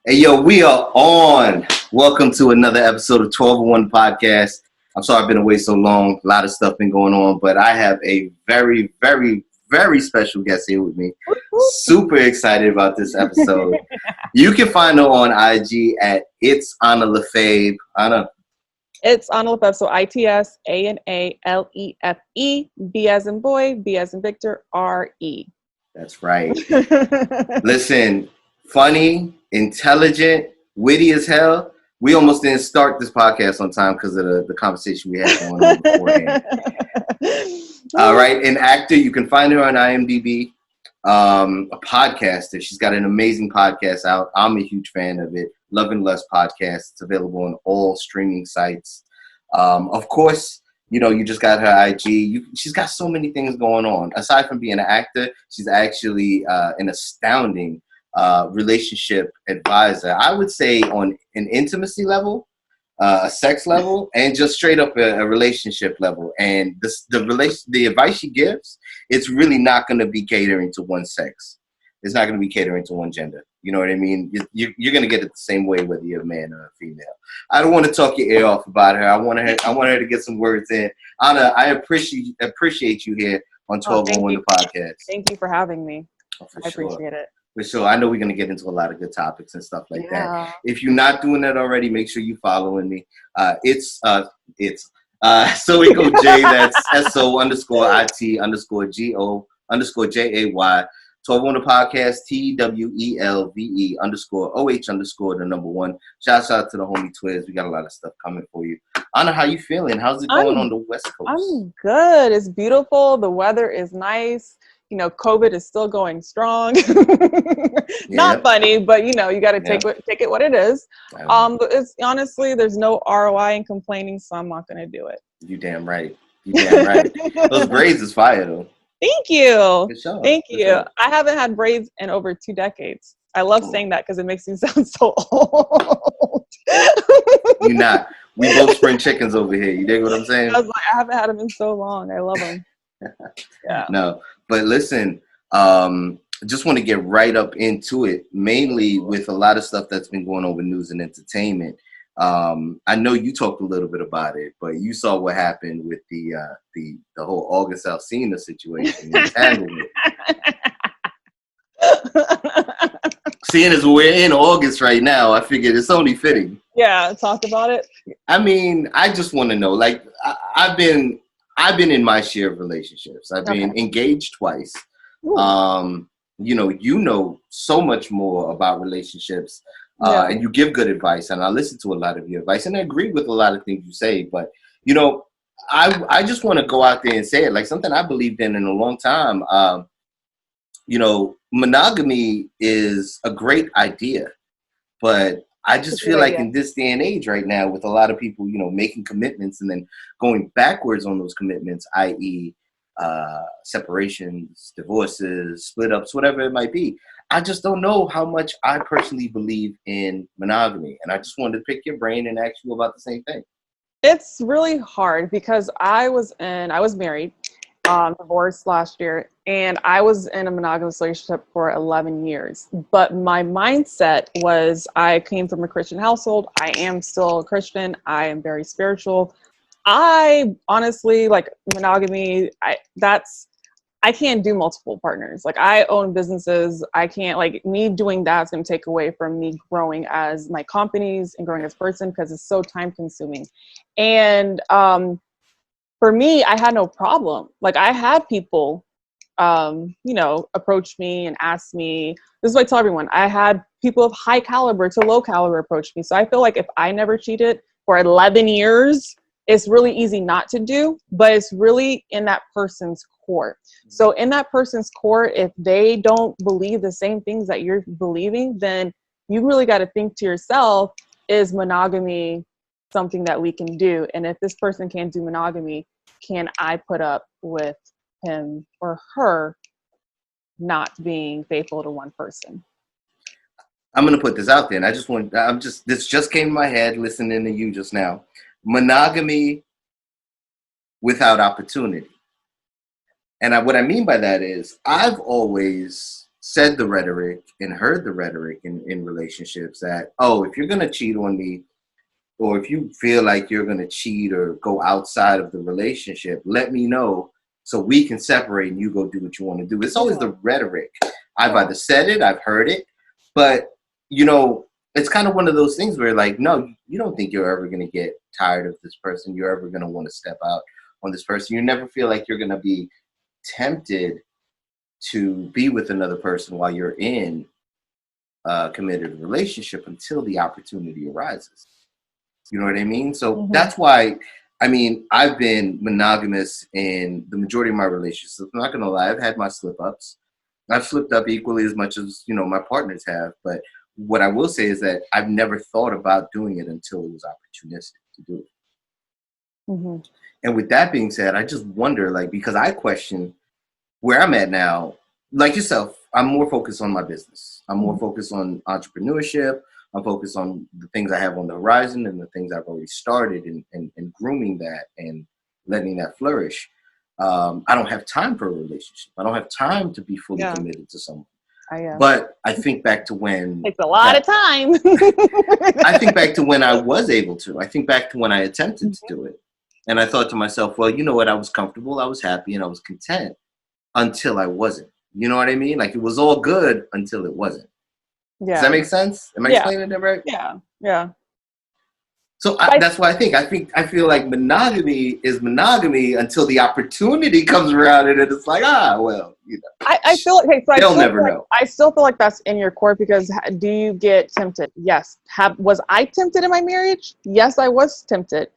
Hey, yo, we are on. Welcome to another episode of 1201 Podcast. I'm sorry I've been away so long. A lot of stuff been going on, but I have a very, very, very special guest here with me. Super excited about this episode. You can find her on IG at It's Anna LeFebvre. Anna. It's Anna LeFebvre, so ITSANALEFE, B as in boy, B as in Victor, RE. That's right. Listen, funny, intelligent, witty as hell. We almost didn't start this podcast on time because of the conversation we had going on beforehand. All right, an actor. You can find her on IMDb. A podcaster. She's got an amazing podcast out. I'm a huge fan of it. Love and Lust podcast. It's available on all streaming sites. Of course, you know, you just got her IG. She's got so many things going on. Aside from being an actor, she's actually an astounding relationship advisor. I would say on an intimacy level, a sex level, and just straight up a relationship level. And the advice she gives, it's really not going to be catering to one sex. It's not going to be catering to one gender. You know what I mean? You're going to get it the same way whether you're a man or a female. I don't want to talk your ear off about her. I want her to get some words in. Anna, I appreciate you here on 1201 the podcast. Thank you for having me. Oh, I appreciate it. For sure. I know we're going to get into a lot of good topics and stuff like that. If you're not doing that already, make sure you're following me. It's So we go J, that's SO_IT_GO_JAY. 12 on the podcast, TWELVE_OH_1. Shouts out to the homie Twiz. We got a lot of stuff coming for you. Anna, how you feeling? How's it going on the West Coast? I'm good. It's beautiful. The weather is nice. You know, COVID is still going strong. Not funny, but you know, you got to take it what it is. But it's honestly, there's no ROI in complaining, so I'm not going to do it. You damn right. Those braids is fire though. Thank you. Thank you. Sure. I haven't had braids in over 2 decades. I love saying that because it makes me sound so old. You're not. We both spring chickens over here. You dig what I'm saying? I was like, I haven't had them in so long. I love them. Yeah. No, but listen, just want to get right up into it, mainly with a lot of stuff that's been going on with news and entertainment. I know you talked a little bit about it, but you saw what happened with the whole August Alsina situation. Entanglement. Seeing as we're in August right now, I figured it's only fitting. Yeah, talk about it. I mean, I just want to know, like, I've been in my share of relationships. I've been engaged twice. You know so much more about relationships. And you give good advice, and I listen to a lot of your advice, and I agree with a lot of things you say. But, you know, I just want to go out there and say it, like something I believed in a long time. You know, monogamy is a great idea, but I just feel like in this day and age right now, with a lot of people, you know, making commitments and then going backwards on those commitments, i.e., separations, divorces, split ups, whatever it might be. I just don't know how much I personally believe in monogamy. And I just wanted to pick your brain and ask you about the same thing. It's really hard because I was married, divorced last year, and I was in a monogamous relationship for 11 years. But my mindset was, I came from a Christian household. I am still a Christian. I am very spiritual. I honestly, like, monogamy, I can't do multiple partners. Like, I own businesses. I can't, like, me doing that's going to take away from me growing as my companies and growing as a person because it's so time consuming. And for me, I had no problem. Like, I had people, you know, approach me and ask me. This is what I tell everyone. I had people of high caliber to low caliber approach me. So I feel like if I never cheated for 11 years, it's really easy not to do, but it's really in that person's core. So in that person's core, if they don't believe the same things that you're believing, then you really got to think to yourself, is monogamy something that we can do? And if this person can't do monogamy, can I put up with him or her not being faithful to one person? I'm going to put this out there, and this just came to my head listening to you just now. Monogamy without opportunity. And what I mean by that is I've always said the rhetoric and heard the rhetoric in relationships that, oh, if you're going to cheat on me, or if you feel like you're going to cheat or go outside of the relationship, let me know so we can separate and you go do what you want to do. It's always the rhetoric. I've either said it, I've heard it, but, you know, it's kind of one of those things where, like, no, you don't think you're ever going to get tired of this person. You're ever going to want to step out on this person. You never feel like you're going to be tempted to be with another person while you're in a committed relationship until the opportunity arises. You know what I mean? So that's why, I mean, I've been monogamous in the majority of my relationships. I'm not going to lie. I've had my slip ups. I've slipped up equally as much as, you know, my partners have. But what I will say is that I've never thought about doing it until it was opportunistic to do it. And with that being said, I just wonder, like, because I question where I'm at now, like yourself, I'm more focused on my business. I'm more focused on entrepreneurship. I'm focused on the things I have on the horizon and the things I've already started and grooming that and letting that flourish. I don't have time for a relationship. I don't have time to be fully committed to someone. But I think back to when... It's a lot of time. I think back to when I was able to. I think back to when I attempted to do it. And I thought to myself, well, you know what? I was comfortable. I was happy and I was content until I wasn't. You know what I mean? Like, it was all good until it wasn't. Does that make sense? Am I explaining that right? Yeah. So that's why I feel like monogamy is monogamy until the opportunity comes around and it's like, well, you know. I feel like, so they'll never know. I still feel like that's in your core because do you get tempted? Yes. Was I tempted in my marriage? Yes, I was tempted.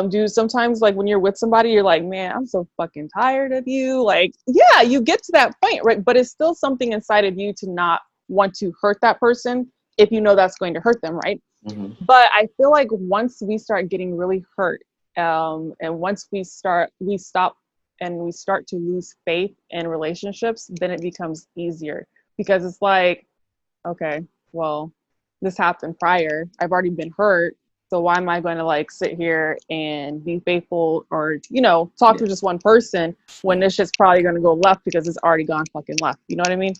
Do sometimes, like, when you're with somebody, you're like, man, I'm so fucking tired of you. Like, yeah, you get to that point, right? But it's still something inside of you to not want to hurt that person if you know that's going to hurt them, right? But I feel like once we start getting really hurt, and once we stop and we start to lose faith in relationships, then it becomes easier because it's like, okay, well, this happened prior. I've already been hurt. So why am I going to, like, sit here and be faithful or, you know, talk to just one person when this shit's probably going to go left because it's already gone fucking left. You know what I mean?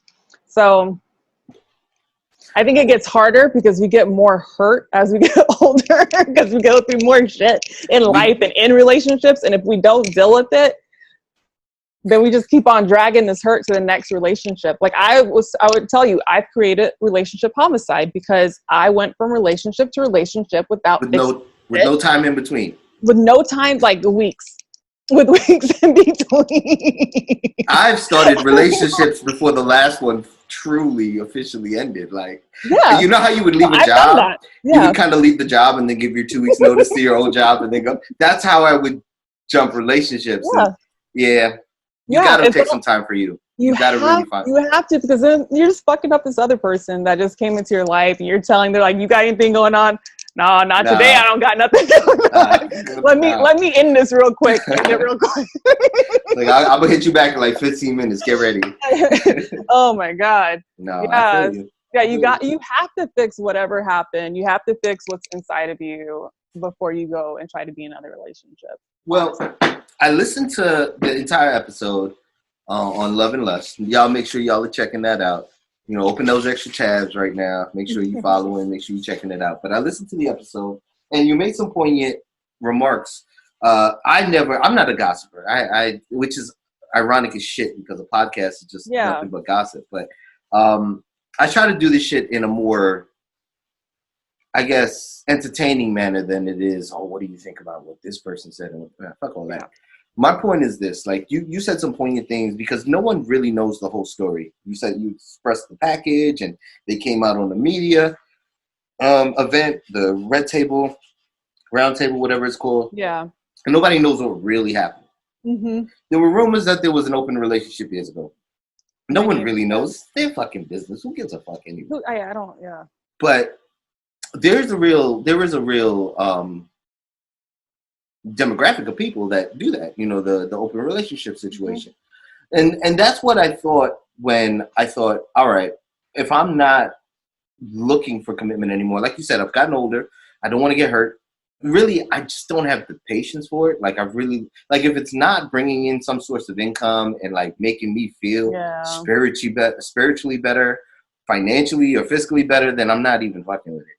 So I think it gets harder because we get more hurt as we get older because we go through more shit in life and in relationships. And if we don't deal with it, then we just keep on dragging this hurt to the next relationship. Like I would tell you, I've created relationship homicide because I went from relationship to relationship with no time in between. With no time, like weeks. With weeks in between. I've started relationships before the last one truly officially ended. Like, you know how you would leave a job? You would kind of leave the job and then give your 2 weeks notice to your old job and then go. That's how I would jump relationships. You gotta take some time for you. You gotta really find. You have to, because then you're just fucking up this other person that just came into your life, and you're telling them, like, you got anything going on? No, not today. I don't got nothing going on. Let me end this real quick. Like, I'm gonna hit you back in like 15 minutes. Get ready. Oh my God. No. I feel you. You have to fix whatever happened. You have to fix what's inside of you before you go and try to be in another relationship. Well, I listened to the entire episode on Love and Lust. Y'all make sure y'all are checking that out. You know, open those extra tabs right now. Make sure you following. Make sure you're checking it out. But I listened to the episode, and you made some poignant remarks. I'm not a gossiper. I which is ironic as shit because a podcast is just nothing but gossip. But I try to do this shit in a more, I guess, entertaining manner than it is, oh, what do you think about what this person said? And fuck all that. My point is this, like, you said some poignant things because no one really knows the whole story. You said you expressed the package and they came out on the media event, the round table, whatever it's called. Yeah. And nobody knows what really happened. There were rumors that there was an open relationship years ago. No one really knows. It's their fucking business. Who gives a fuck anyway? I don't, But there is a real demographic of people that do that, you know, the open relationship situation. And that's what I thought when I thought, all right, if I'm not looking for commitment anymore, like you said, I've gotten older, I don't want to get hurt, really, I just don't have the patience for it. Like, I really, like, if it's not bringing in some source of income and like making me feel Yeah. spiritually better, financially or fiscally better, then I'm not even fucking with it.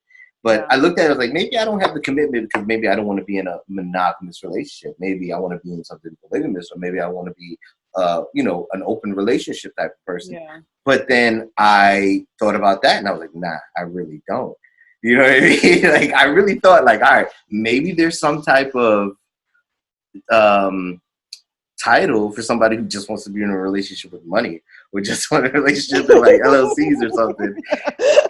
But Yeah. I looked at it, I was like, maybe I don't have the commitment because maybe I don't want to be in a monogamous relationship. Maybe I want to be in something polygamous, or maybe I want to be, an open relationship type of person. Yeah. But then I thought about that and I was like, nah, I really don't. You know what I mean? Like, I really thought, like, all right, maybe there's some type of title for somebody who just wants to be in a relationship with money, or just want a relationship with like LLCs or something.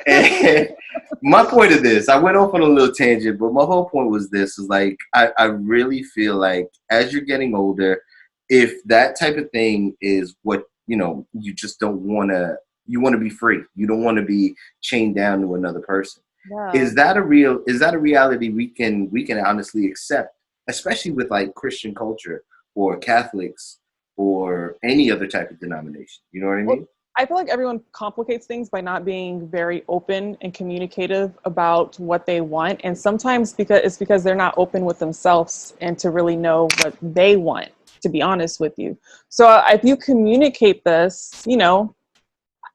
And my point of this, I went off on a little tangent, but my whole point was this: is like, I really feel like as you're getting older, if that type of thing is what you just don't want to. You want to be free. You don't want to be chained down to another person. Yeah. Is that a reality we can honestly accept, especially with like Christian culture or Catholics or any other type of denomination? You know what I mean? Well, I feel like everyone complicates things by not being very open and communicative about what they want. And sometimes because they're not open with themselves and to really know what they want, to be honest with you. So if you communicate this,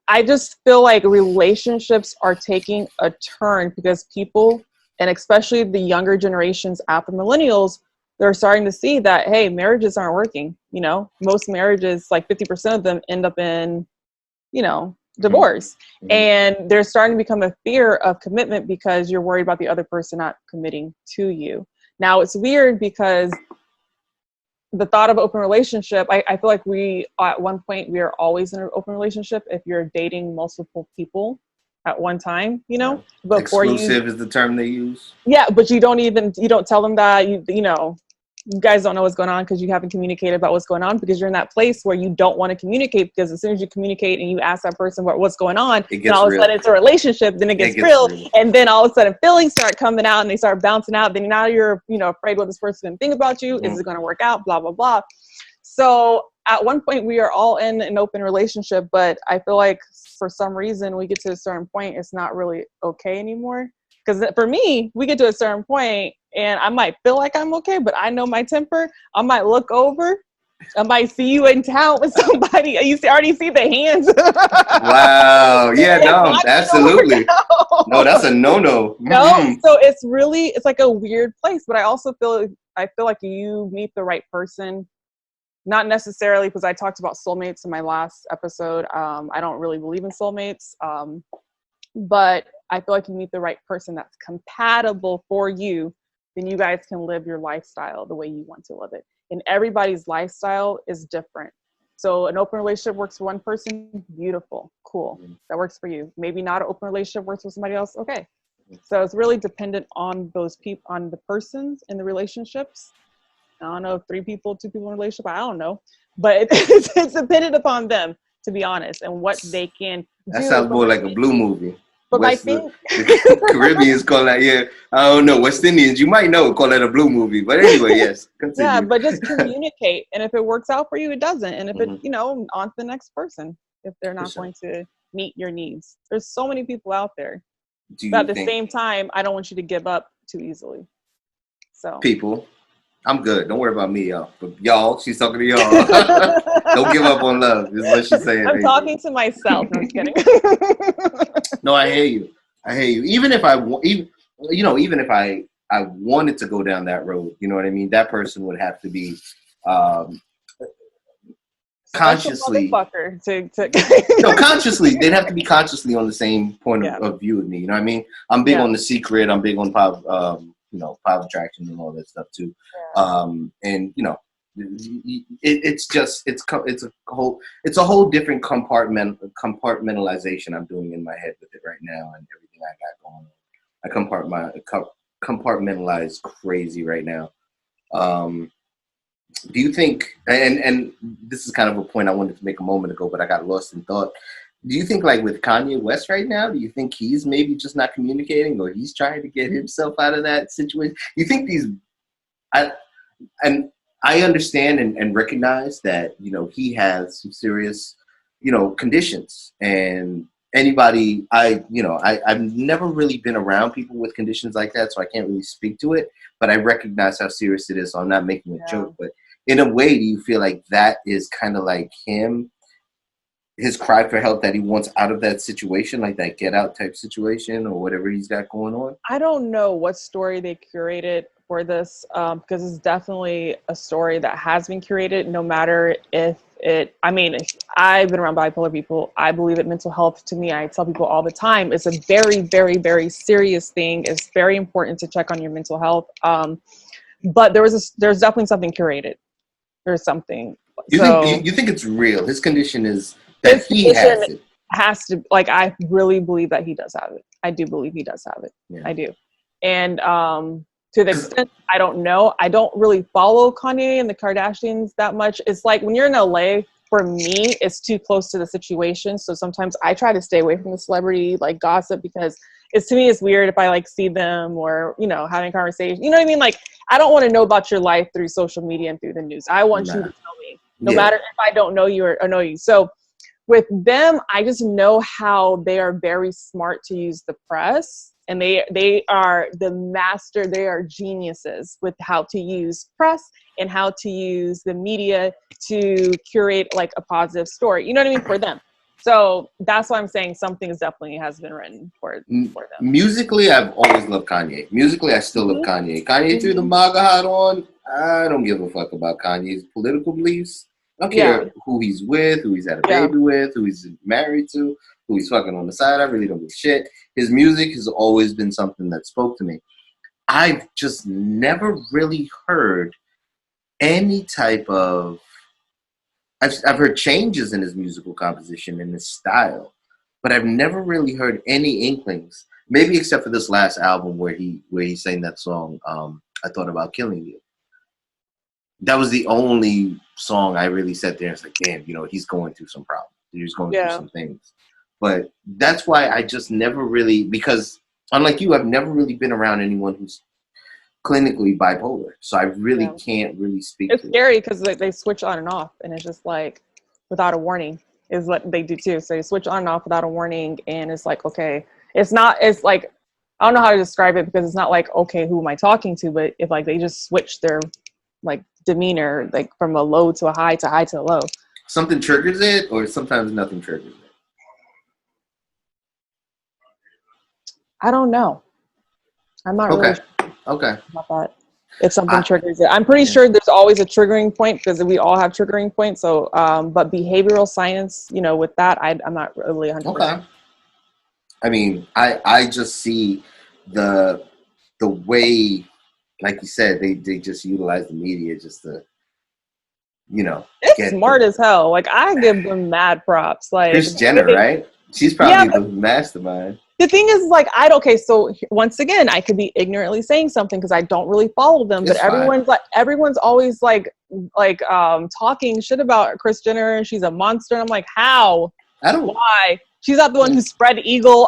I just feel like relationships are taking a turn because people, and especially the younger generations after millennials, they're starting to see that, hey, marriages aren't working. Most marriages, like 50% of them end up in, divorce. Mm-hmm. And there's starting to become a fear of commitment because you're worried about the other person not committing to you. Now, it's weird because the thought of open relationship, I feel like at one point, we are always in an open relationship if you're dating multiple people at one time, Yeah. before Exclusive is the term they use. Yeah, but you don't tell them that, you guys don't know what's going on because you haven't communicated about what's going on, because you're in that place where you don't want to communicate, because as soon as you communicate and you ask that person what's going on, then all of a sudden it's a relationship, then it gets real, and then all of a sudden feelings start coming out and they start bouncing out. Then now you're, afraid what this person's going to think about you. Mm-hmm. Is it going to work out? Blah, blah, blah. So at one point we are all in an open relationship, but I feel like for some reason we get to a certain point, it's not really okay anymore. Because for me, we get to a certain point and I might feel like I'm okay, but I know my temper. I might look over. I might see you in town with somebody. You already see the hands. Wow. Yeah, no, absolutely. No, that's a no-no. Mm-hmm. No, so it's like a weird place. But I also feel like you meet the right person. Not necessarily, because I talked about soulmates in my last episode. I don't really believe in soulmates. But I feel like you meet the right person that's compatible for you, then you guys can live your lifestyle the way you want to live it. And everybody's lifestyle is different. So an open relationship works for one person, beautiful, cool. That works for you. Maybe not an open relationship works for somebody else, okay. So it's really dependent on those people, on the persons in the relationships. I don't know, 3 people, 2 people in a relationship, I don't know. But it's dependent upon them, to be honest, and what they can That sounds more like a blue movie. But I think the Caribbeans call that, I don't know. West Indians, you might know, call that a blue movie. But anyway, yes, continue. Yeah, but just communicate. And if it works out for you, it doesn't. And if it, on to the next person, if they're not going to meet your needs. There's so many people out there. But at the same time, I don't want you to give up too easily. So people, I'm good. Don't worry about me, y'all. But y'all, she's talking to y'all. Don't give up on love, is what she's saying. I'm talking to myself. No, I'm just kidding. No, I hear you. Even if I wanted to go down that road, you know what I mean? That person would have to be consciously. No, consciously. They'd have to be consciously on the same point of view with me. You know what I mean? I'm big on The Secret. I'm big on power attraction and all that stuff too. Yeah. And it's a whole different compartmentalization I'm doing in my head with it right now, and everything I got going on. I compartmentalize crazy right now. Do you think, and this is kind of a point I wanted to make a moment ago, but I got lost in thought. Do you think, like with Kanye West right now, do you think he's maybe just not communicating, or he's trying to get himself out of that situation? You think I understand and recognize that, he has some serious, conditions and anybody, I've never really been around people with conditions like that, so I can't really speak to it, but I recognize how serious it is, so I'm not making a joke. But in a way, do you feel like that is kind of like his cry for help, that he wants out of that situation, like that get out type situation or whatever he's got going on? I don't know what story they curated for this, because it's definitely a story that has been curated, no matter if I've been around bipolar people. I believe that mental health, to me, I tell people all the time, it's a very, very, very serious thing. It's very important to check on your mental health. But there's definitely something curated. There's something. You think it's real? His condition is that he has it. Has to, like, I really believe that he does have it. I do believe he does have it. Yeah. I do. And to the extent, I don't know. I don't really follow Kanye and the Kardashians that much. It's like when you're in LA, for me, it's too close to the situation. So sometimes I try to stay away from the celebrity like gossip, because to me, it's weird if I like see them or, having a conversation. You know what I mean? Like, I don't want to know about your life through social media and through the news. I want you to tell me, no matter if I don't know you or know you. So with them, I just know how they are very smart to use the press, and they are the master. They are geniuses with how to use press and how to use the media to curate like a positive story. You know what I mean? For them. So that's why I'm saying something definitely has been written for them. Musically, I've always loved Kanye. Musically, I still love Kanye. Kanye threw the MAGA hat on. I don't give a fuck about Kanye's political beliefs. I don't care who he's with, who he's had a baby with, who he's married to, who he's fucking on the side. I really don't give a shit. His music has always been something that spoke to me. I've just never really heard any type of... I've heard changes in his musical composition and his style, but I've never really heard any inklings, maybe except for this last album where he sang that song, I Thought About Killing You. That was the only song I really sat there and was like, damn, he's going through some problems. He's going through some things. But that's why I just never really, because unlike you, I've never really been around anyone who's clinically bipolar. So I really can't really speak to it. It's scary because they switch on and off, and it's just like without a warning is what they do too. So they switch on and off without a warning, and it's like, okay, it's like, I don't know how to describe it, because it's not like, okay, who am I talking to? But if like they just switch their like demeanor, like from a low to a high to high to a low. Something triggers it, or sometimes nothing triggers it? I don't know. I'm not really sure about that. If something triggers it. I'm pretty sure there's always a triggering point, because we all have triggering points. So, but behavioral science, with that, I'm not really 100%. Okay. I mean, I just see the way, like you said, they just utilize the media just to, it's smart as hell. Like, I give them mad props. Like Kris Jenner, right? She's probably the mastermind. The thing is, like, so once again, I could be ignorantly saying something because I don't really follow them, but everyone's always talking shit about Kris Jenner, and she's a monster. And I'm like, how? Why? She's not the one who spread eagle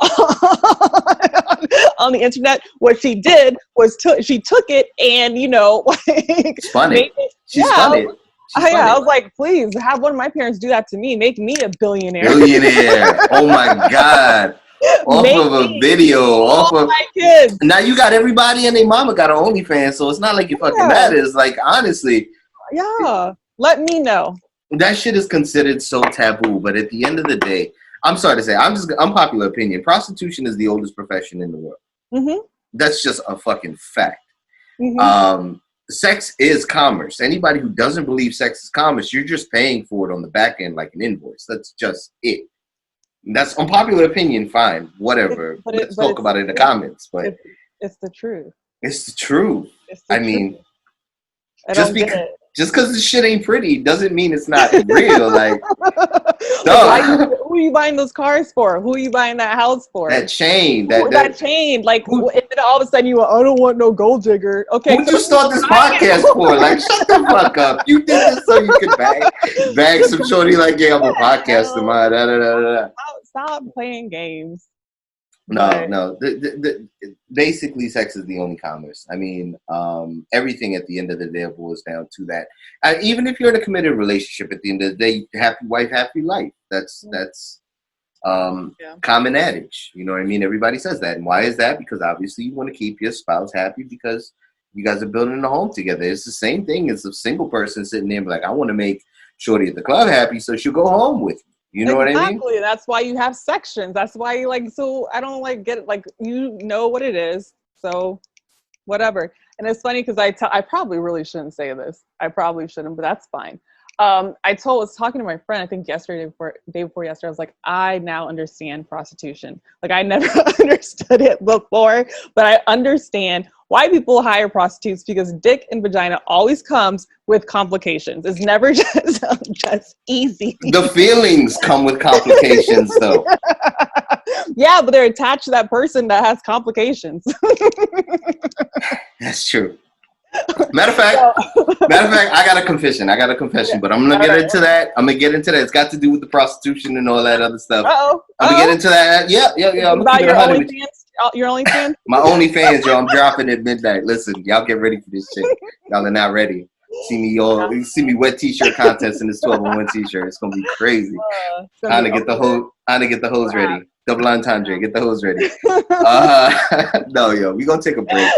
on the internet. What she did was she took it and, spun it. She spun it. I was like, please have one of my parents do that to me. Make me a billionaire. Oh my God. Off of a video. Off of my kids. Now you got everybody and their mama got an OnlyFans, so it's not like it fucking matters. Like, honestly. Yeah. Let me know. That shit is considered so taboo, but at the end of the day, I'm sorry to say, I'm popular opinion. Prostitution is the oldest profession in the world. Mm-hmm. That's just a fucking fact. Mm-hmm. Sex is commerce. Anybody who doesn't believe sex is commerce, you're just paying for it on the back end like an invoice. That's just it. That's unpopular opinion, fine, whatever. Let's talk about it in the comments. But it's the truth. It's the truth. I mean, just because the shit ain't pretty doesn't mean it's not real. Like, who are you buying those cars for? Who are you buying that house for? That chain. That chain. Like, and then all of a sudden I don't want no gold digger. Okay. Who did you start this podcast for? Like, shut the fuck up. You did this so you could bag some shorty like, yeah, I'm a podcaster, man. Stop playing games. No. Basically, sex is the only commerce. I mean, everything at the end of the day boils down to that. Even if you're in a committed relationship, at the end of the day, happy wife, happy life. That's common adage. You know what I mean? Everybody says that. And why is that? Because obviously you want to keep your spouse happy because you guys are building a home together. It's the same thing as a single person sitting there and be like, I want to make Shorty at the club happy, so she'll go home with me. You know what I mean? Exactly. That's why you have sections. That's why you like, so I don't like get it, like, you know what it is. So whatever. And it's funny because I probably really shouldn't say this. I probably shouldn't, but that's fine. Was talking to my friend, I think yesterday, day before yesterday, I was like, I now understand prostitution. Like, I never understood it before, but I understand why people hire prostitutes, because dick and vagina always comes with complications. It's never just easy. The feelings come with complications, though. Yeah, but they're attached to that person that has complications. That's true. Matter of fact, I got a confession, but I'm gonna get into that. It's got to do with the prostitution and all that other stuff. I'm gonna get into that. Yeah. I'm about your OnlyFans? My OnlyFans, yo. I'm dropping at midnight. Listen, y'all get ready for this shit. Y'all are not ready. See me wet t-shirt contest in this 1201 t-shirt. It's gonna be crazy. Trying to get the hose ready. Double entendre, get the hose ready. No, yo, we gonna take a break.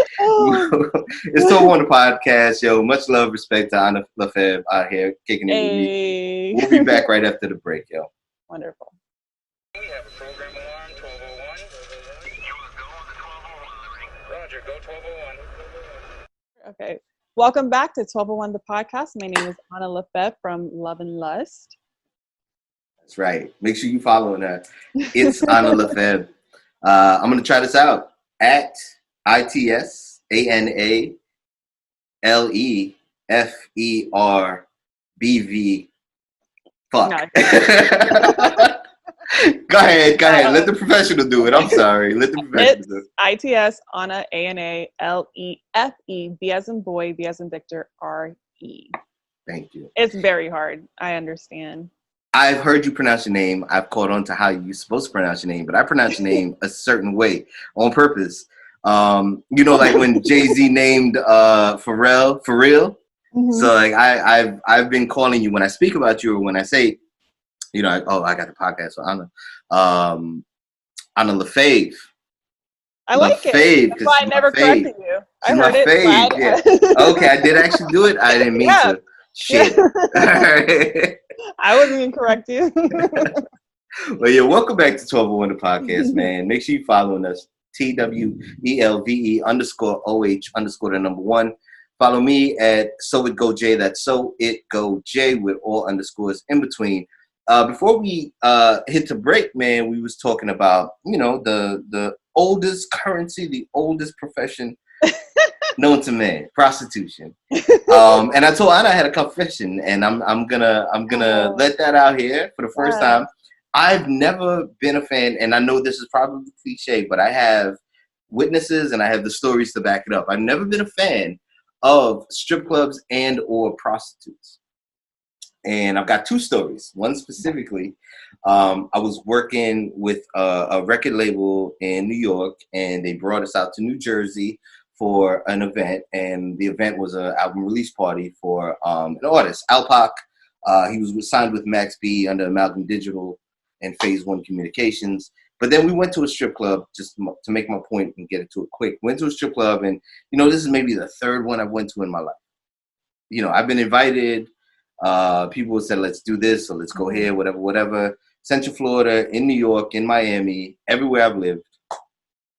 It's 1201 the podcast, yo. Much love, respect to Anna LeFebvre out here kicking it with me. We'll be back right after the break, yo. Wonderful. We have a program alarm, 1201. Roger, go 1201. Okay. Welcome back to 1201 the podcast. My name is Anna LeFebvre from Love and Lust. That's right. Make sure you following her. It's Anna LeFebvre. I'm gonna try this out at ITSANALEFERBV. Fuck. No. Go ahead. Let the professional do it. I'm sorry. Let the professional do it. ITS Anna ANALEFE B as in boy, B as in Victor, RE. Thank you. It's very hard. I understand. I've heard you pronounce your name. I've caught on to how you're supposed to pronounce your name, but I pronounce your name a certain way on purpose. You know, like when Jay-Z named Pharrell for real. Mm-hmm. So like I've been calling you when I speak about you, or when I say, you know, I got the podcast for Anna. Anna LeFebvre. I like it. That's why I never corrected you. I heard it. Yeah. Okay, I did actually do it. I didn't mean to. Shit. Yeah. I wasn't going to correct you. Well, yeah, welcome back to 1201 the podcast, man. Make sure you following us. TWELVE_OH_1. Follow me at So It Go J. That's So It Go J with all underscores in between. Before we hit the break, man, we was talking about, you know, the oldest currency, the oldest profession known to man, prostitution. And I told Anna I had a confession, and I'm gonna let that out here for the first time. I've never been a fan, and I know this is probably cliche, but I have witnesses and I have the stories to back it up. I've never been a fan of strip clubs and or prostitutes. And I've got two stories. One specifically, I was working with a record label in New York, and they brought us out to New Jersey for an event, and the event was an album release party for an artist, Alpac. He was signed with Max B under Amalgam Digital and Phase One Communications. But then we went to a strip club, just to make my point and get it to it quick. Went to a strip club, and, you know, this is maybe the third one I've went to in my life. You know, I've been invited. People said, let's do this, or let's go here, whatever. Central Florida, in New York, in Miami, everywhere I've lived.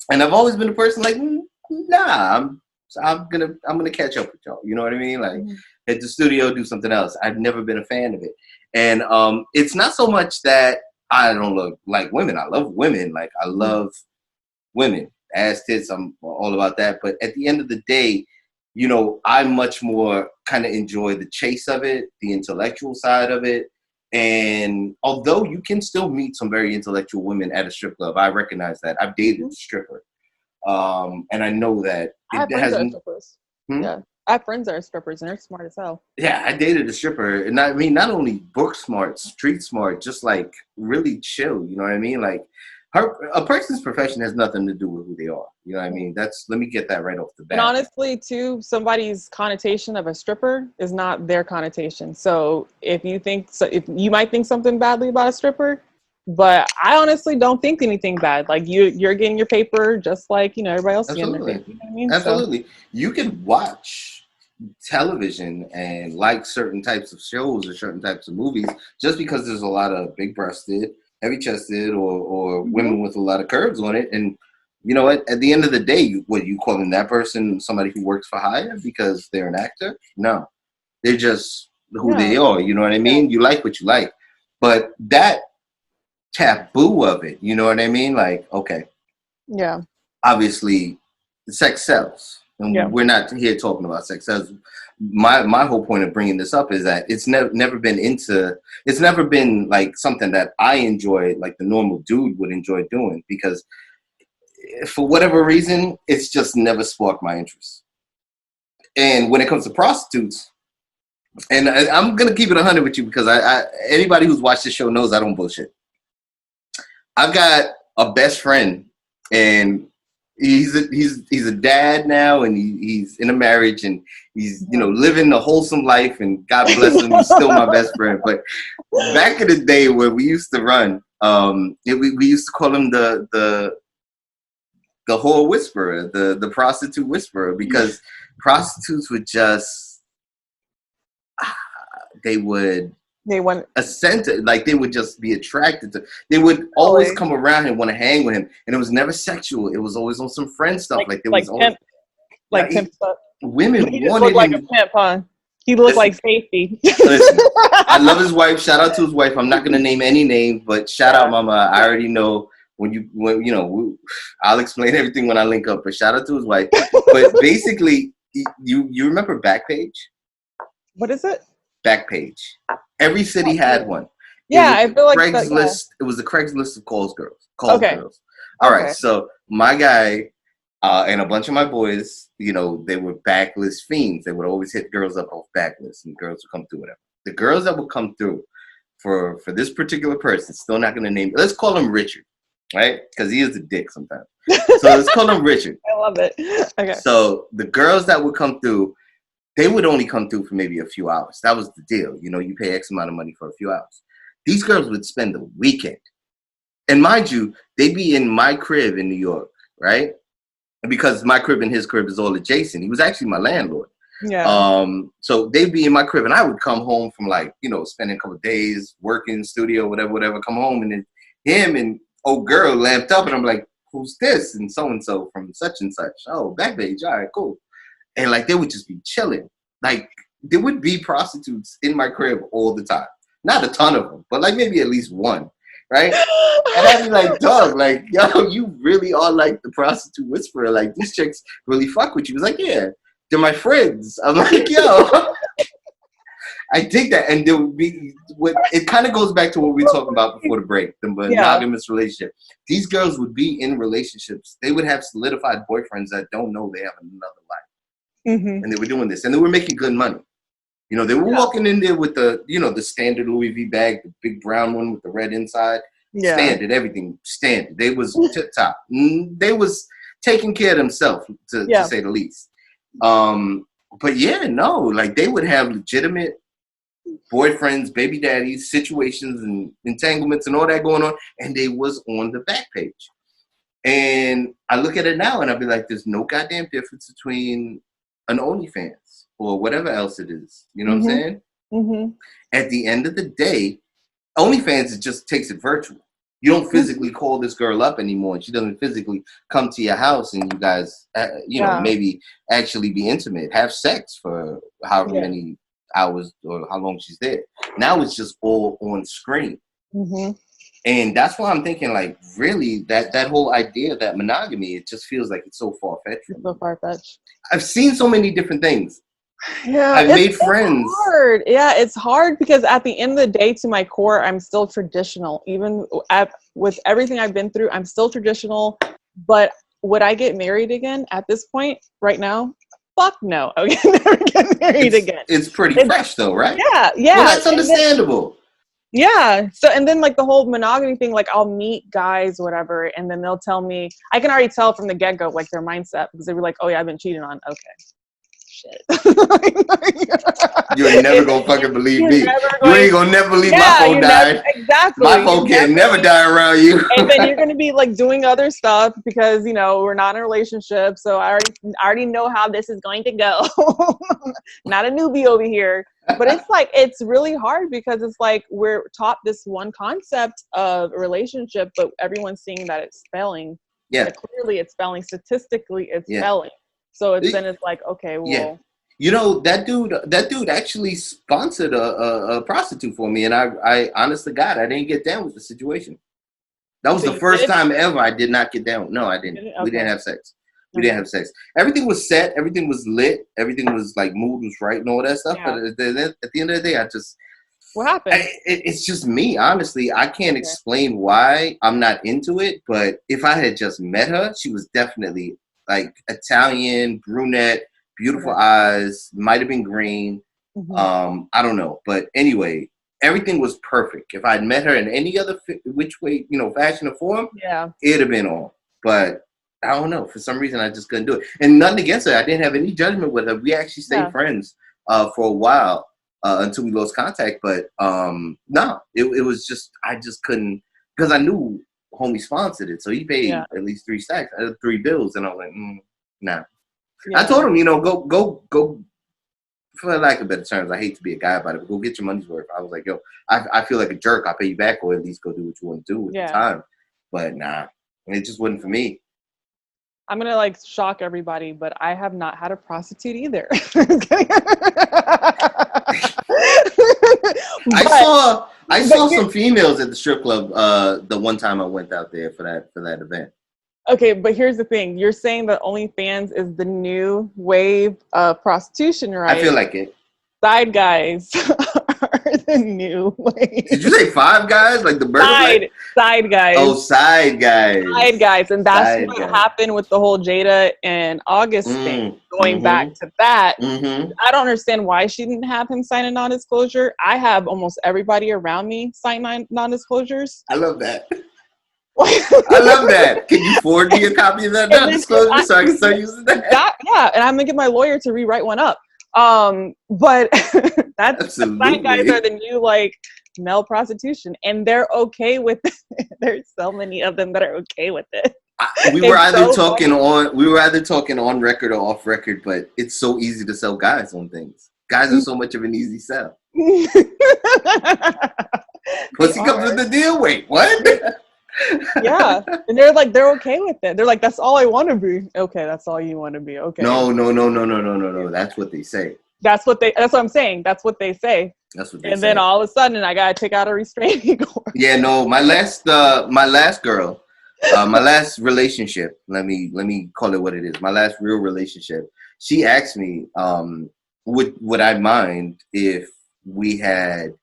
And I've always been a person like, nah, I'm gonna catch up with y'all. You know what I mean? Like, at the studio, do something else. I've never been a fan of it. And it's not so much that I don't like women. I love women. Like, I love women. Ass, tits, I'm all about that. But at the end of the day, you know, I much more kind of enjoy the chase of it, the intellectual side of it. And although you can still meet some very intellectual women at a strip club, I recognize that. I've dated a stripper. And I know that I have friends that are strippers. Yeah, I have friends that are strippers, and they're smart as hell. Yeah, I dated a stripper, and I mean, not only book smart, street smart, just like really chill. You know what I mean? Like, a person's profession has nothing to do with who they are. You know what I mean? Let me get that right off the bat. And honestly, too, somebody's connotation of a stripper is not their connotation. So if you might think something badly about a stripper, But I honestly don't think anything bad. Like you're getting your paper just like, you know, everybody else getting their paper. You know what I mean? Absolutely. You can watch television and like certain types of shows or certain types of movies just because there's a lot of big breasted, heavy chested or women with a lot of curves on it. And you know what? At the end of the day, you calling that person somebody who works for hire because they're an actor? No. They're just who they are. You know what I mean? You like what you like. But that taboo of it, you know what I mean? Like, okay. Yeah. Obviously, sex sells. And we're not here talking about sex sells. My whole point of bringing this up is that it's never been like something that I enjoy, like the normal dude would enjoy doing, because for whatever reason, it's just never sparked my interest. And when it comes to prostitutes, and I'm going to keep it 100 with you because I anybody who's watched this show knows I don't bullshit. I've got a best friend, and he's a dad now, and he's in a marriage, and he's living a wholesome life, and God bless him, he's still my best friend. But back in the day when we used to run, we used to call him the whore whisperer, the prostitute whisperer, because prostitutes would just they would just be attracted to. They would always come around and want to hang with him, and it was never sexual. It was always on some friend stuff. Pimp stuff. Women he just wanted looked like him. A pimp, huh? He looked like safety. Listen, I love his wife. Shout out to his wife. I'm not going to name any names, but shout out, Mama. I already know I'll explain everything when I link up. But shout out to his wife. But basically, you remember Backpage? What is it? Backpage. Every city had one. Yeah, I feel like Craigslist. It was the Craigslist of calls girls. Girls. All right. So my guy and a bunch of my boys, they were backlist fiends. They would always hit girls up off backlists, and girls would come through whatever. The girls that would come through for this particular person, still not going to name. Let's call him Richard, right? Because he is a dick sometimes. So let's call him Richard. I love it. Okay. So the girls that would come through, they would only come through for maybe a few hours. That was the deal. You pay X amount of money for a few hours. These girls would spend the weekend. And mind you, they'd be in my crib in New York, right? And because my crib and his crib is all adjacent, he was actually my landlord. Yeah. So they'd be in my crib, and I would come home from spending a couple of days working, studio, whatever, come home, and then him and old girl lamped up, and I'm like, who's this? And so from such and such. Oh, Backpage. All right, cool. And they would just be chilling. There would be prostitutes in my crib all the time. Not a ton of them, but maybe at least one, right? And I'd be like, dog, yo, you really are like the prostitute whisperer. These chicks really fuck with you. It's yeah, they're my friends. I'm like, yo, I dig that. And there would be, it kind of goes back to what we were talking about before the break, the monogamous relationship. These girls would be in relationships. They would have solidified boyfriends that don't know they have another life. Mm-hmm. And they were doing this, and they were making good money. They were walking in there with the, the standard Louis V bag, the big brown one with the red inside. Yeah. Standard, everything standard. They was tip top. They was taking care of themselves, to say the least. But yeah, no, they would have legitimate boyfriends, baby daddies, situations, and entanglements, and all that going on, and they was on the Backpage. And I look at it now, and I'd be like, there's no goddamn difference between an OnlyFans or whatever else it is. You know what I'm saying? Mm-hmm. At the end of the day, OnlyFans just takes it virtual. You don't physically call this girl up anymore, and she doesn't physically come to your house, and you guys, maybe actually be intimate, have sex for however many hours or how long she's there. Now it's just all on screen. Mm-hmm. And that's why I'm thinking, really, that whole idea, that monogamy, it just feels like it's so far-fetched. It's so far-fetched. I've seen so many different things. Yeah, I've made friends. It's hard. Yeah, it's hard because at the end of the day, to my core, I'm still traditional. Even with everything I've been through, I'm still traditional. But would I get married again at this point, right now? Fuck no. I would never get married again. It's pretty fresh, though, right? Yeah, yeah. Well, that's understandable. Yeah. So, and then the whole monogamy thing, I'll meet guys, whatever, and then they'll tell me, I can already tell from the get-go, their mindset, because they were like, oh yeah, I've been cheated on. Okay. Shit. You're never gonna fucking believe me. You ain't gonna never believe my phone died. Exactly. My phone can never die around you. And then you're gonna be like doing other stuff because we're not in a relationship. So I already know how this is going to go. Not a newbie over here. But it's really hard because it's like we're taught this one concept of a relationship, but everyone's seeing that it's failing. Yeah. Like, clearly it's failing. Statistically, it's failing. So it's like, okay, well. Yeah. That dude actually sponsored a prostitute for me, and I honest to God, I didn't get down with the situation. That was the first time ever I did not get down. No, I didn't. Okay. We didn't have sex. We didn't have sex. Everything was set. Everything was lit. Everything was like mood was right and all that stuff. Yeah. But at the end of the day, what happened? It's just me. Honestly, I can't explain why I'm not into it. But if I had just met her, she was definitely like Italian, brunette, beautiful eyes, might have been green. Mm-hmm. I don't know. But anyway, everything was perfect. If I'd met her in any other which way, fashion or form, it'd have been on. But I don't know. For some reason, I just couldn't do it. And nothing against her. I didn't have any judgment with her. We actually stayed friends for a while until we lost contact. But no, it was just, I just couldn't, because I knew homie sponsored it. So he paid at least 3 stacks, 3 bills. And I was like, nah. Yeah. I told him, go, for lack of better terms, I hate to be a guy about it, but go get your money's worth. I was like, yo, I feel like a jerk. I'll pay you back, or at least go do what you want to do with the time. But nah, it just wasn't for me. I'm going to shock everybody, but I have not had a prostitute either. I saw some females at the strip club the one time I went out there for that event. Okay, but here's the thing. You're saying that OnlyFans is the new wave of prostitution, right? I feel like it. Side guys are the new wave. Did you say 5 guys? Like the bird? Side guys. Oh, side guys. Side guys. And that's what happened with the whole Jada and August thing. Going back to that, I don't understand why she didn't have him sign a non-disclosure. I have almost everybody around me sign non-disclosures. I love that. I love that. Can you forward me a copy of that non-disclosure so I can start using that? Yeah, and I'm gonna get my lawyer to rewrite one up. But that's the side guys are the new male prostitution, and they're okay with it. There's so many of them that are okay with it. We were either talking on record or off record, but it's so easy to sell guys on things. Guys are so much of an easy sell. Pussy comes with the deal. Wait, what? Yeah, and they're okay with it. They're like, that's all I want to be. Okay, that's all you want to be. Okay. No. That's what they say. That's what I'm saying. That's what they say. That's what they say. And then all of a sudden, I gotta take out a restraining order. Yeah, no. My last girl, my last relationship. Let me call it what it is. My last real relationship. She asked me, would I mind if we had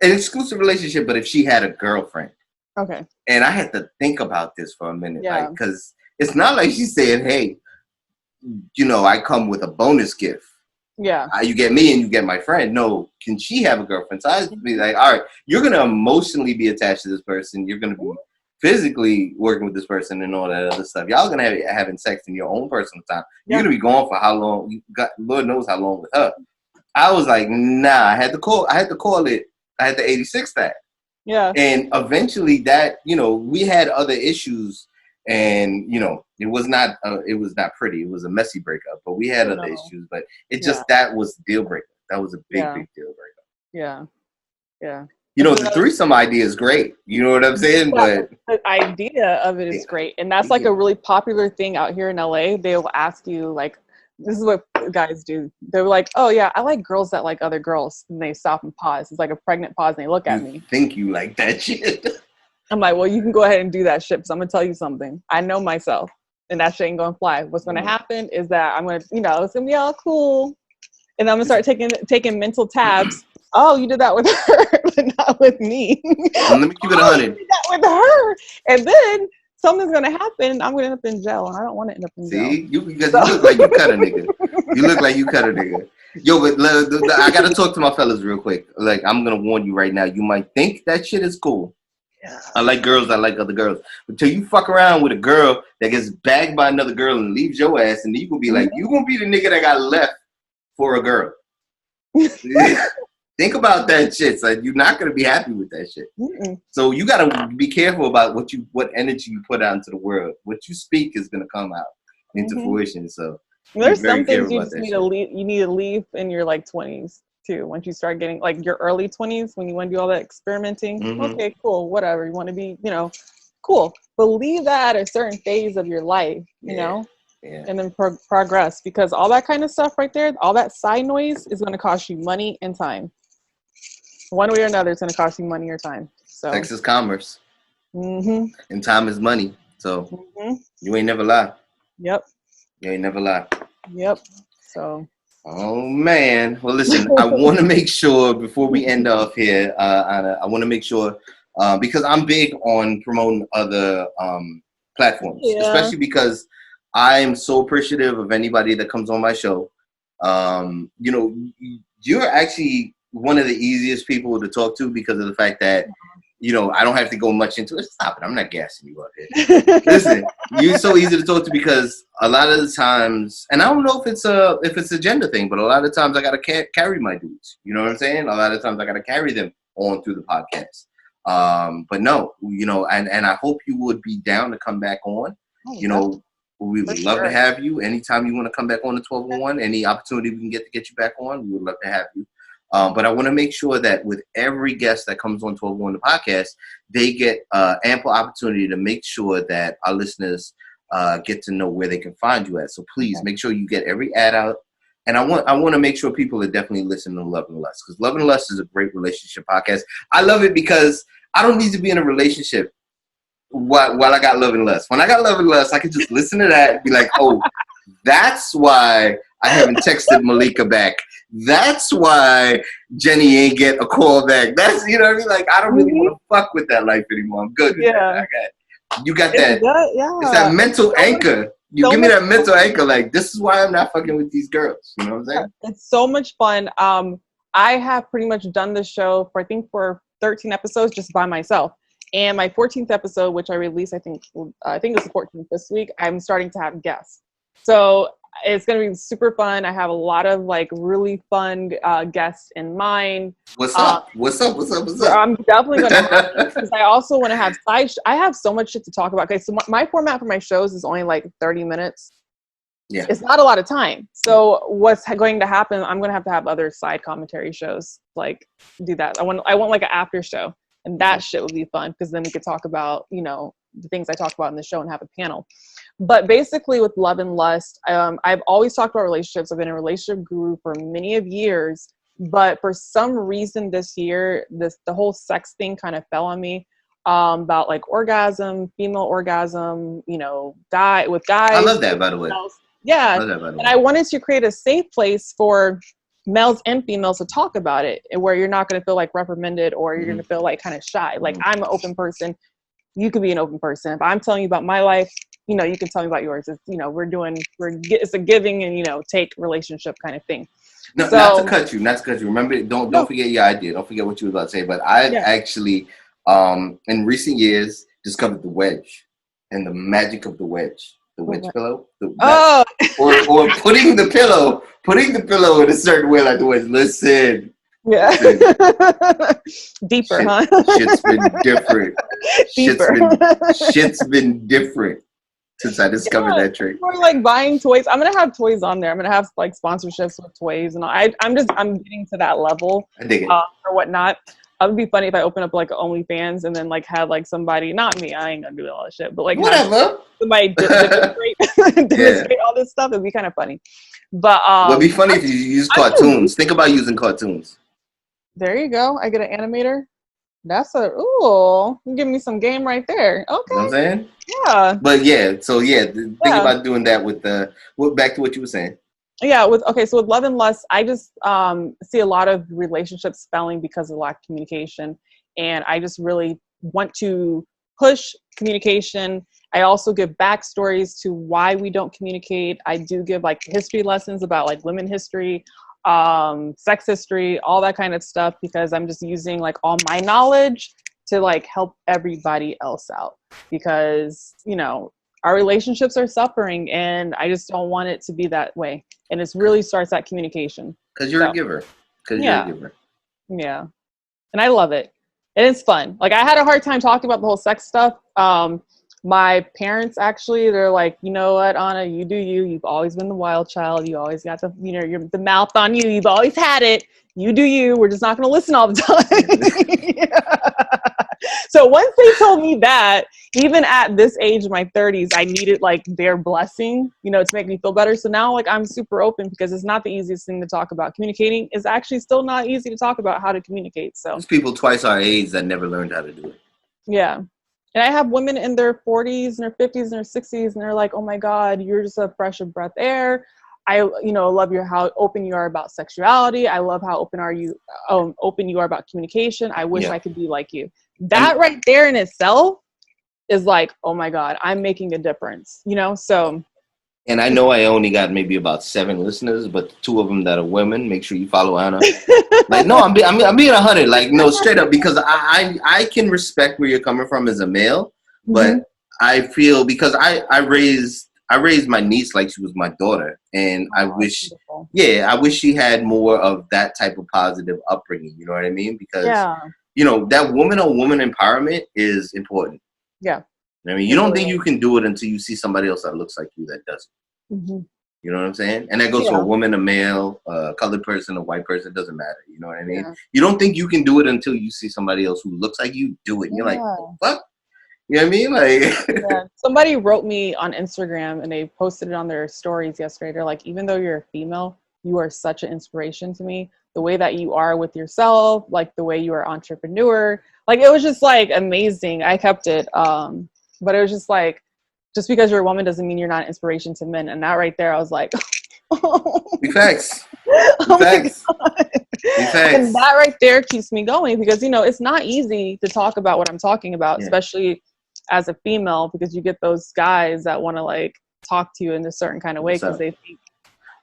an exclusive relationship, but if she had a girlfriend? Okay. And I had to think about this for a minute, because it's not like she's saying, hey, I come with a bonus gift. Yeah. You get me and you get my friend. No, can she have a girlfriend? So I had to be like, all right, you're going to emotionally be attached to this person. You're going to be physically working with this person and all that other stuff. Y'all going to be having sex in your own personal time. You're going to be gone for how long? Lord knows how long with her. I was like, nah, I had to call it. I had to 86 that. Yeah. And eventually that, we had other issues, and, it was not pretty. It was a messy breakup, but we had other issues, but that was deal breaker. That was a big deal breaker. Yeah. Yeah. The threesome idea is great. You know what I'm saying? But the idea of it is great. And that's a really popular thing out here in LA. They will ask you this is what guys do. They're like, oh yeah, I like girls that like other girls. And they stop and pause. It's like a pregnant pause, and they look at me. Think you like that shit? I'm like, well, you can go ahead and do that shit, because I'm going to tell you something. I know myself, and that shit ain't going to fly. What's going to happen is that I'm going to, it's going to be all cool. And I'm going to start taking mental tabs. Oh, you did that with her, but not with me. Let me keep it 100. You did that with her. And then something's going to happen, and I'm going to end up in jail, and I don't want to end up in jail. See? You look like you cut a nigga. You look like you cut a nigga. Yo, but I got to talk to my fellas real quick. I'm going to warn you right now. You might think that shit is cool. Yeah. I like girls. I like other girls. Until you fuck around with a girl that gets bagged by another girl and leaves your ass, and then you gonna be like, you gonna be the nigga that got left for a girl. Think about that shit. So you're not gonna be happy with that shit. Mm-mm. So you gotta be careful about what energy you put out into the world. What you speak is gonna come out into fruition. So There's be very some things careful you about just that need shit. to leave. You need to leave in your like 20s too. Once you start getting like your early 20s, when you want to do all that experimenting. Okay, cool, whatever. You want to be, cool. But leave that at a certain phase of your life, you know, and then progress, because all that kind of stuff right there, all that side noise is going to cost you money and time. One way or another, it's going to cost you money or time. So Sex is commerce, and time is money. So you ain't never lie. Yep. You ain't never lie. Yep. So. Oh man. Well, listen. I want to make sure before we end off here, Anna, I want to make sure because I'm big on promoting other platforms, especially because I am so appreciative of anybody that comes on my show. You're actually one of the easiest people to talk to because of the fact that, I don't have to go much into it. Stop it. I'm not gassing you up here. Listen, you're so easy to talk to because a lot of the times, and I don't know if it's a gender thing, but a lot of times I got to carry my dudes. You know what I'm saying? A lot of times I got to carry them on through the podcast. But no, and I hope you would be down to come back on. We would love to have you anytime you want to come back on the 1201. Any opportunity we can get you back on, we would love to have you. But I want to make sure that with every guest that comes on 1201 the podcast, they get ample opportunity to make sure that our listeners get to know where they can find you at. So please make sure you get every ad out. And I want to make sure people are definitely listening to Love and Lust, because Love and Lust is a great relationship podcast. I love it because I don't need to be in a relationship while I got Love and Lust. When I got Love and Lust, I could just listen to that and be like, oh, that's why I haven't texted Malika back. That's why Jenny ain't get a call back. That's, you know what I mean? Like, I don't really want to fuck with that life anymore. I'm good with that. You got that. It's that mental anchor. You give me that mental anchor. Like, this is why I'm not fucking with these girls. You know what I'm saying? It's so much fun. I have pretty much done this show for 13 episodes just by myself. And my 14th episode, which I released, I think it's the 14th this week, I'm starting to have guests. So it's going to be super fun. I have a lot of like really fun guests in mind. What's up? I'm definitely going to have because I also want to have I have so much shit to talk about. Okay, so my format for my shows is only like 30 minutes. Yeah. It's not a lot of time. So what's going to happen, I'm going to have other side commentary shows, like do that. I want like an after show. And that shit would be fun because then we could talk about, the things I talk about in the show and have a panel. But basically with Love and Lust, I've always talked about relationships. I've been a relationship guru for many of years. But for some reason this year, the whole sex thing kind of fell on me about like orgasm, female orgasm, guys. I love that, by the way. Yeah. And I wanted to create a safe place for males and females to talk about it, where you're not going to feel like reprimanded or you're going to feel like kind of shy. Like I'm an open person. You could be an open person. If I'm telling you about my life, you can tell me about yours. It's, it's a giving and, take relationship kind of thing. No, not to cut you. Remember, don't forget your idea. Don't forget what you were about to say. But I actually, in recent years, discovered the wedge and the magic of the wedge. The wedge pillow. Or putting the pillow in a certain way, like the wedge. Listen. Yeah. Deeper, huh? Shit's been different. Shit's been different since I discovered that trick. We're like buying toys. I'm gonna have toys on there. I'm gonna have like sponsorships with toys, and I'm getting to that level. I dig it. Or whatnot. It would be funny if I open up like OnlyFans and then like had like somebody, not me, I ain't gonna do all that shit, but like whatever. Somebody demonstrate all this stuff. It'd be kind of funny. But it'd be funny if you use cartoons. Think about using cartoons. There you go. I get an animator. You give me some game right there. Okay. You know what I'm saying? Yeah. But think about doing that with back to what you were saying. Yeah, so with Love and Lust, I just see a lot of relationships failing because of lack of communication. And I just really want to push communication. I also give backstories to why we don't communicate. I do give like history lessons about like women history, sex history, all that kind of stuff, because I'm just using like all my knowledge to like help everybody else out, because, our relationships are suffering and I just don't want it to be that way. And it really starts at communication. Because you're a giver. because you're Yeah. a giver. Yeah. And I love it. And it's fun. Like, I had a hard time talking about the whole sex stuff. My parents, actually, they're like, you know what, Anna, you do you. You've always been the wild child. You always got the, you're the mouth on you. You've always had it. You do you. We're just not going to listen all the time. So once they told me that, even at this age, in my 30s, I needed like their blessing, to make me feel better. So now, like, I'm super open because it's not the easiest thing to talk about. Communicating is actually still not easy to talk about how to communicate. So There's people twice our age that never learned how to do it. yeah. And I have women in their 40s and their 50s and their 60s, and they're like, oh my God, you're just a fresh of breath air. I, love how open you are about sexuality. I love how open you are about communication. I wish I could be like you. That right there in itself is like, oh my God, I'm making a difference, so. And I know I only got maybe about 7 listeners, but 2 of them that are women, make sure you follow Anna. Like, no, I'm being 100, like, no, straight up, because I can respect where you're coming from as a male, but I feel, because I raised my niece like she was my daughter, and I wish she had more of that type of positive upbringing, you know what I mean? Because, that woman empowerment is important. Yeah. I mean, you don't think you can do it until you see somebody else that looks like you that does it. Mm-hmm. You know what I'm saying? And that goes to a woman, a male, a colored person, a white person. It doesn't matter. You know what I mean? Yeah. You don't think you can do it until you see somebody else who looks like you do it. And you're like, what? You know what I mean? Like, Somebody wrote me on Instagram and they posted it on their stories yesterday. They're like, even though you're a female, you are such an inspiration to me. The way that you are with yourself, like the way you are entrepreneur, like it was just like amazing. I kept it. But it was just like, just because you're a woman doesn't mean you're not an inspiration to men. And that right there, I was like, Be facts. Oh my God. And that right there keeps me going because, it's not easy to talk about what I'm talking about, especially as a female, because you get those guys that want to like talk to you in a certain kind of way because they think.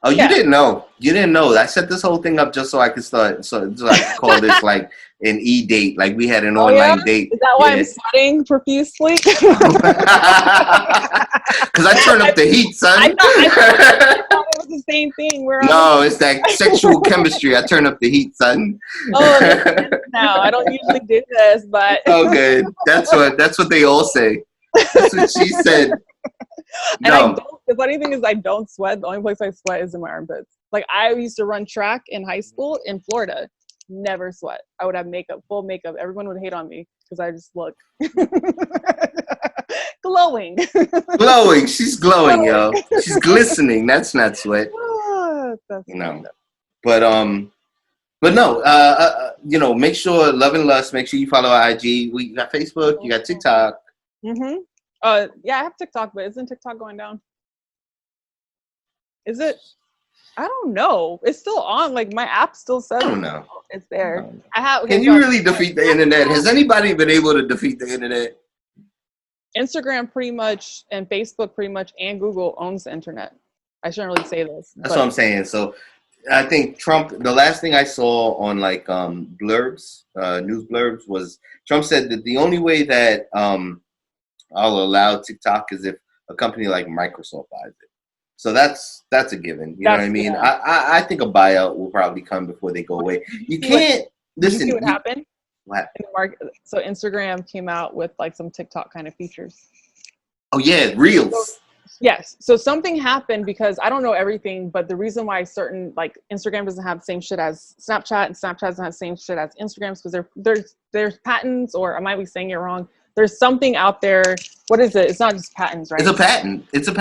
Oh, you didn't know. You didn't know. I set this whole thing up just so I could start. So I could call this like an e-date. Like we had an online date. Is that why I'm sweating profusely? Because I turn up the heat, son. I thought it was the same thing. No, it's that sexual chemistry. I turn up the heat, son. Oh, no, I don't usually do this, but. Oh, good. That's what they all say. That's what she said. And the funny thing is I don't sweat. The only place I sweat is in my armpits. Like I used to run track in high school in Florida. Never sweat. I would have full makeup. Everyone would hate on me because I just look glowing. Glowing. She's glowing, yo. She's glistening. That's not sweat. That's But no, make sure Love and Lust. Make sure you follow our IG. We got Facebook. You got TikTok. Mm-hmm. I have TikTok, but isn't TikTok going down? Is it? I don't know. It's still on. Like my app still says. I don't know. It's there. Can you really defeat the internet? Has anybody been able to defeat the internet? Instagram pretty much, and Facebook pretty much, and Google owns the internet. I shouldn't really say this. That's what I'm saying. So I think Trump, the last thing I saw on like blurbs, news blurbs, was Trump said that the only way that I'll allow TikTok is if a company like Microsoft buys it. So that's a given. You know what I mean? Yeah. I think a buyout will probably come before they go away. You can't listen. You see what happened? What? In the market, so Instagram came out with like some TikTok kind of features. Oh yeah, Reels. So, yes. So something happened because I don't know everything, but the reason why certain like Instagram doesn't have the same shit as Snapchat and Snapchat doesn't have the same shit as Instagram because there's patents, or I might be saying it wrong. There's something out there. What is it? It's not just patents, right? It's a patent. It's a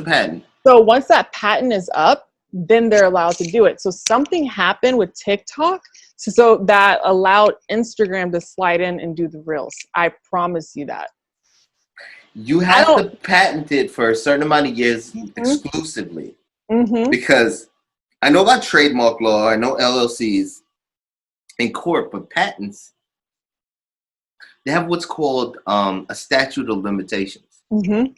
patent. So once that patent is up, then they're allowed to do it. So something happened with TikTok, so that allowed Instagram to slide in and do the Reels. I promise you that. You have to patent it for a certain amount of years exclusively. Mm-hmm. Because I know about trademark law, I know LLCs in court, but patents, they have what's called a statute of limitations. Mm-hmm.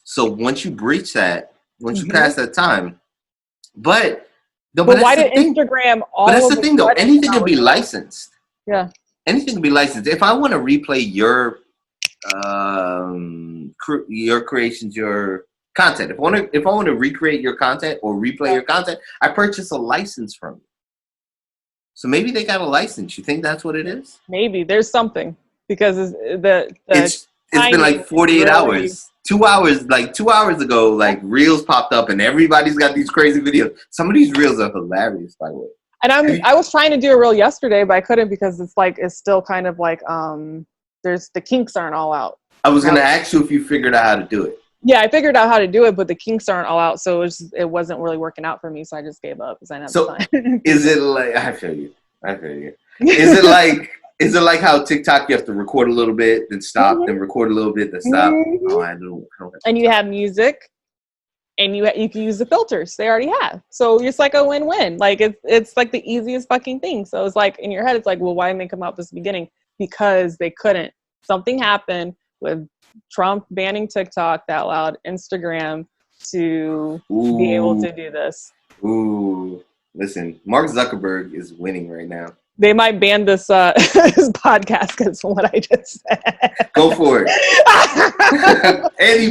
So once you breach that, once you pass that time, but why did Instagram? But that's the thing, though. Anything can be licensed. Yeah, anything can be licensed. If I want to replay your creations, your content. If I want to recreate your content or replay your content, I purchase a license from you. So maybe they got a license. You think that's what it is? Maybe there's something because It's been like 48 hours. 2 hours, like 2 hours ago, like reels popped up and everybody's got these crazy videos. Some of these reels are hilarious, by the way. And I was trying to do a reel yesterday, but I couldn't because it's still kind of like there's the kinks aren't all out. I was gonna ask you if you figured out how to do it. Yeah, I figured out how to do it, but the kinks aren't all out, so it wasn't really working out for me. So I just gave up because I didn't have the time. Is it like I feel you? Is it like how TikTok you have to record a little bit, then stop, then record a little bit, then stop? Oh, I don't and you have music, and you can use the filters they already have. So it's like a win-win. Like it's like the easiest fucking thing. So it's like in your head, it's like, well, why didn't they come out this beginning? Because they couldn't. Something happened with Trump banning TikTok that allowed Instagram to be able to do this. Ooh, listen, Mark Zuckerberg is winning right now. They might ban this this podcast because of what I just said. Go for it. Any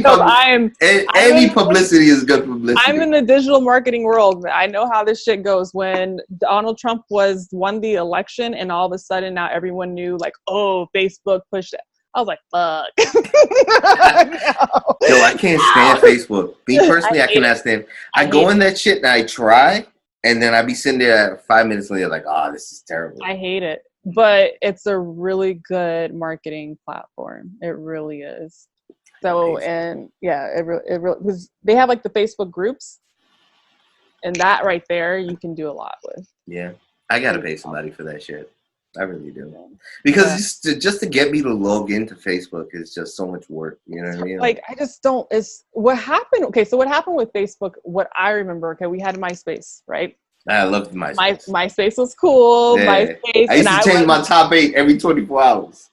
publicity is good publicity. I'm in the digital marketing world. I know how this shit goes. When Donald Trump won the election, and all of a sudden now everyone knew, like, oh, Facebook pushed it. I was like, fuck. No. Yo, I can't stand Facebook. Me personally, I cannot stand. I go in that shit and I try. And then I'd be sitting there 5 minutes later like, oh, this is terrible. I hate it. But it's a really good marketing platform. It really is. So, and yeah, it really because they have like the Facebook groups. And that right there, you can do a lot with. Yeah. I got to pay somebody for that shit. I really do. Because just to get me to log into Facebook is just so much work. You know what I mean? Like, I just don't, what happened. Okay. So what happened with Facebook, what I remember, okay, we had MySpace, right? I loved MySpace. MySpace was cool. Yeah. MySpace. I used to change my top 8 every 24 hours.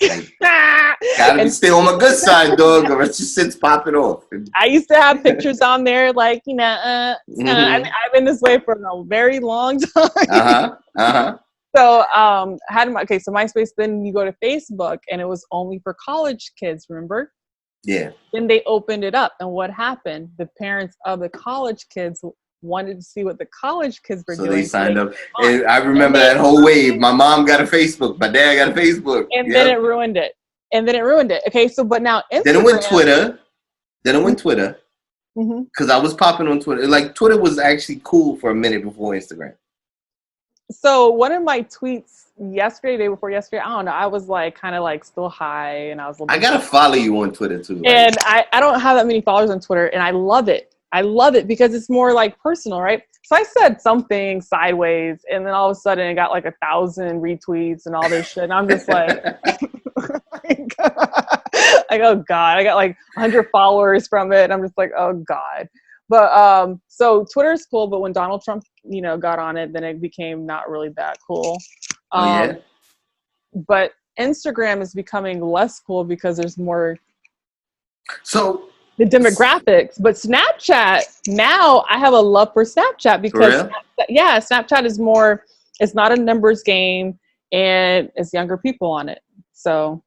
Like, gotta be still on my good side, dog, or it's just shit's popping off. I used to have pictures on there, like, you know, I've been this way for a very long time. So, so MySpace, then you go to Facebook, and it was only for college kids, remember? Yeah. Then they opened it up, and what happened? The parents of the college kids wanted to see what the college kids were doing. So they signed up. And I remember that whole wave. My mom got a Facebook. My dad got a Facebook. And then it ruined it. Okay, so but now Instagram. Then it went Twitter. Because I was popping on Twitter. Like, Twitter was actually cool for a minute before Instagram. So one of my tweets yesterday, day before yesterday, I don't know, I was like kind of like still high, and I was. I gotta follow you on Twitter too. And I don't have that many followers on Twitter, and I love it. I love it because it's more like personal, right? So I said something sideways, and then all of a sudden it got like 1,000 retweets and all this shit. And I'm just like, oh God, I got like 100 followers from it. And I'm just like, oh God. But so Twitter is cool, but when Donald Trump, got on it, then it became not really that cool. But Instagram is becoming less cool because there's more. So. The demographics, but Snapchat, now I have a love for Snapchat because Snapchat is more, it's not a numbers game, and it's younger people on it. So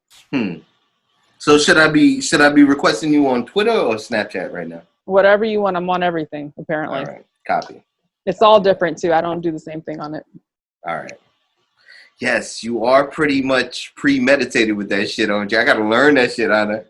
So should I be requesting you on Twitter or Snapchat right now? Whatever you want. I'm on everything, apparently. All right. Copy. It's all different too. I don't do the same thing on it. All right. Yes, you are pretty much premeditated with that shit, aren't you? I gotta learn that shit, Anna.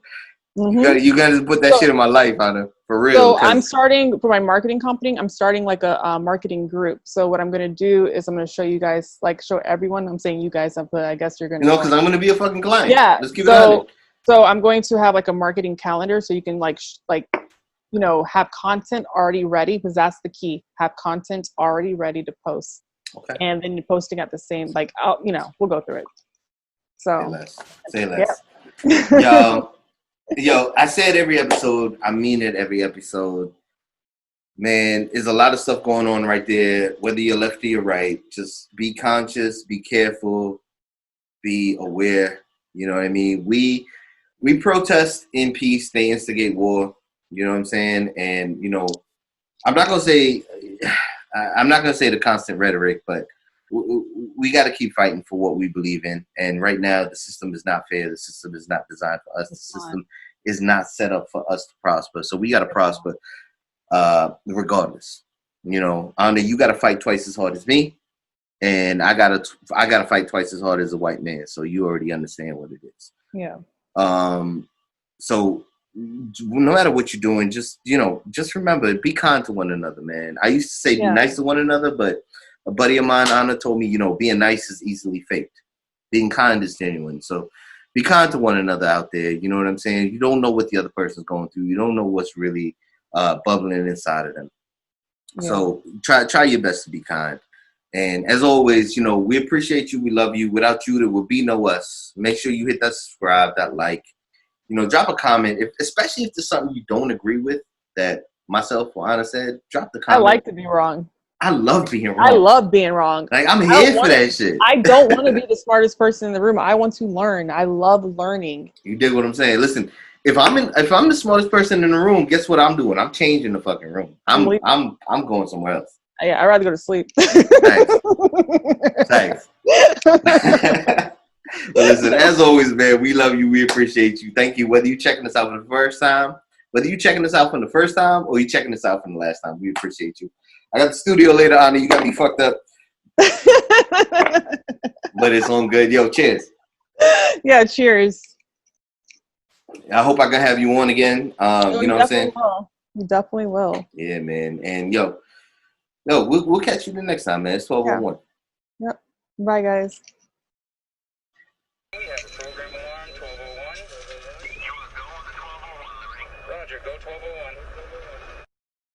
You gotta put that shit in my life, Anna, for real. So I'm starting for my marketing company. I'm starting like a marketing group. So what I'm gonna do is I'm gonna show you guys, like show everyone. I'm saying you guys, but I guess you're gonna. Because I'm gonna be a fucking client. Yeah. Let's keep it on it. So I'm going to have like a marketing calendar, so you can have content already ready, because that's the key. Have content already ready to post. Okay. And then you're posting at the same, we'll go through it. So. Say less. Yeah. Yo, I say it every episode. I mean it every episode. Man, there's a lot of stuff going on right there. Whether you're lefty or right, just be conscious, be careful, be aware. You know what I mean? We protest in peace. They instigate war. You know what I'm saying? And I'm not gonna say the constant rhetoric, but we got to keep fighting for what we believe in. And right now, the system is not fair. The system is not designed for us. The system is not set up for us to prosper. So we got to prosper regardless. Anna, you got to fight twice as hard as me. and I gotta fight twice as hard as a white man. So you already understand what it is. Yeah. So no matter what you're doing, just remember, be kind to one another, man. I used to say be nice to one another, but a buddy of mine, Anna, told me, being nice is easily faked. Being kind is genuine. So be kind to one another out there. You know what I'm saying? You don't know what the other person's going through. You don't know what's really bubbling inside of them. Yeah. So try your best to be kind. And as always, we appreciate you. We love you. Without you, there would be no us. Make sure you hit that subscribe, that like. Drop a comment, especially if there's something you don't agree with that myself or Anna said. Drop the comment. I like to be wrong. I love being wrong. I love being wrong. Like, I'm here for that shit. I don't want to be the smartest person in the room. I want to learn. I love learning. You dig what I'm saying? Listen, if I'm the smartest person in the room, guess what I'm doing? I'm changing the fucking room. I'm going somewhere else. Yeah, I'd rather go to sleep. Thanks. But listen, as always, man, we love you. We appreciate you. Thank you. Whether you're checking us out for the first time, or you checking us out for the last time, we appreciate you. I got the studio later on. You got me fucked up. But it's on good. Yo, cheers. Yeah, cheers. I hope I can have you on again. You know what I'm saying? You definitely will. Yeah, man. And yo, we'll catch you the next time, man. It's 12:01. Yep. Bye, guys. We have a program alarm, 1201. Roger, go 1201.